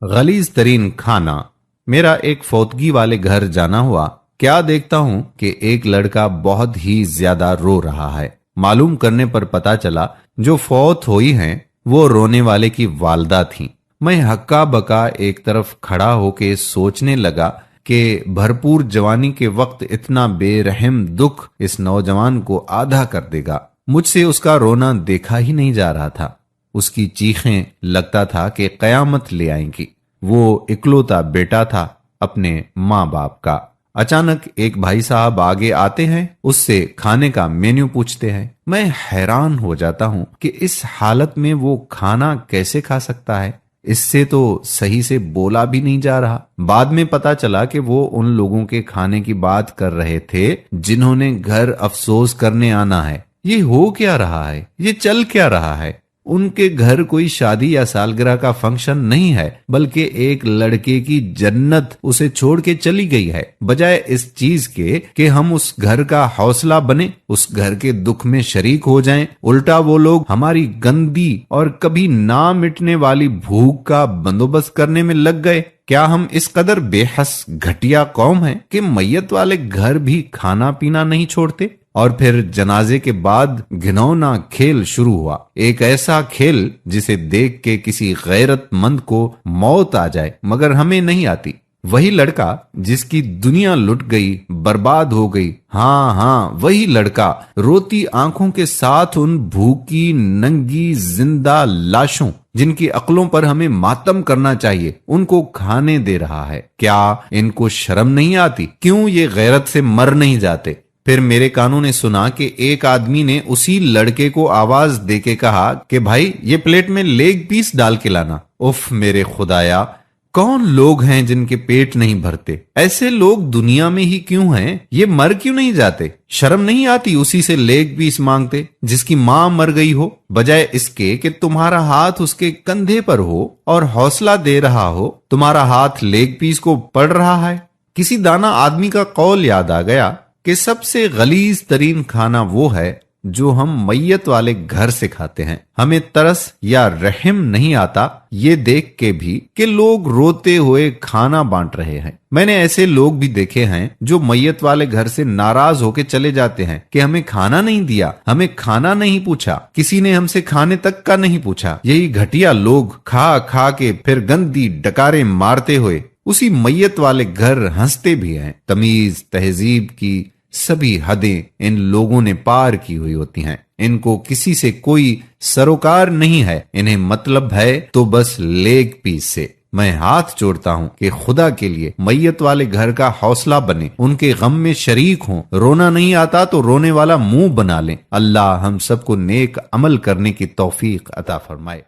गलीज तरीन खाना। मेरा एक फौतगी वाले घर जाना हुआ। क्या देखता हूं कि एक लड़का बहुत ही ज्यादा रो रहा है। मालूम करने पर पता चला जो फौत हुई हैं वो रोने वाले की वालदा थीं। मैं हक्का बका एक तरफ खड़ा होके सोचने लगा कि भरपूर जवानी के वक्त इतना बेरहम दुख इस नौजवान को आधा कर देगा। मुझसे उसका रोना देखा ही नहीं जा रहा था। उसकी चीखें लगता था कि कयामत ले आएंगी। वो इकलौता बेटा था अपने माँ बाप का। अचानक एक भाई साहब आगे आते हैं, उससे खाने का मेन्यू पूछते हैं। मैं हैरान हो जाता हूँ कि इस हालत में वो खाना कैसे खा सकता है। इससे तो सही से बोला भी नहीं जा रहा। बाद में पता चला कि वो उन लोगों के खाने की बात कर रहे थे जिन्होंने घर अफसोस करने आना है। ये हो क्या रहा है, ये चल क्या रहा है। उनके घर कोई शादी या सालगिरह का फंक्शन नहीं है, बल्कि एक लड़के की जन्नत उसे छोड़ के चली गई है। बजाय इस चीज के कि हम उस घर का हौसला बने, उस घर के दुख में शरीक हो जाएं, उल्टा वो लोग हमारी गंदी और कभी ना मिटने वाली भूख का बंदोबस्त करने में लग गए। क्या हम इस कदर बेहस घटिया कौम हैं कि मैयत वाले घर भी खाना पीना नहीं छोड़ते। और फिर जनाजे के बाद घिनौना खेल शुरू हुआ। एक ऐसा खेल जिसे देख के किसी गैरतमंद को मौत आ जाए, मगर हमें नहीं आती। वही लड़का जिसकी दुनिया लुट गई, बर्बाद हो गई। हाँ, वही लड़का रोती आंखों के साथ उन भूखी नंगी जिंदा लाशों जिनकी अक्लों पर हमें मातम करना चाहिए, उनको खाने दे रहा है। क्या इनको शर्म नहीं आती? क्यों ये गैरत से मर नहीं जाते? फिर मेरे कानों ने सुना कि एक आदमी ने उसी लड़के को आवाज देके कहा कि भाई ये प्लेट में लेग पीस डाल के लाना। उफ मेरे खुदाया, कौन लोग हैं जिनके पेट नहीं भरते? ऐसे लोग दुनिया में ही क्यों हैं? ये मर क्यों नहीं जाते? शर्म नहीं आती उसी से लेग पीस मांगते जिसकी मां मर गई हो? बजाय इसके कि तुम्हारा हाथ उसके कंधे पर हो और हौसला दे रहा हो, तुम्हारा हाथ लेग पीस को पड़ रहा है। किसी दाना आदमी का कौल याद आ गया कि सबसे गलीज तरीन खाना वो है जो हम मैयत वाले घर से खाते हैं। हमें तरस या रहम नहीं आता ये देख के भी कि लोग रोते हुए खाना बांट रहे हैं। मैंने ऐसे लोग भी देखे हैं जो मैयत वाले घर से नाराज होके चले जाते हैं कि हमें खाना नहीं दिया, हमें खाना नहीं पूछा, किसी ने हमसे खाने तक का नहीं पूछा। यही घटिया लोग खा खा के फिर गंदी डकारे मारते हुए उसी मैयत वाले घर हंसते भी हैं। तमीज तहजीब की सभी हदें इन लोगों ने पार की हुई होती हैं। इनको किसी से कोई सरोकार नहीं है। इन्हें मतलब है तो बस लेग पीस से। मैं हाथ जोड़ता हूं कि खुदा के लिए मैयत वाले घर का हौसला बने, उनके गम में शरीक हों। रोना नहीं आता तो रोने वाला मुंह बना लें। अल्लाह हम सबको नेक अमल करने की तौफीक अता फरमाए।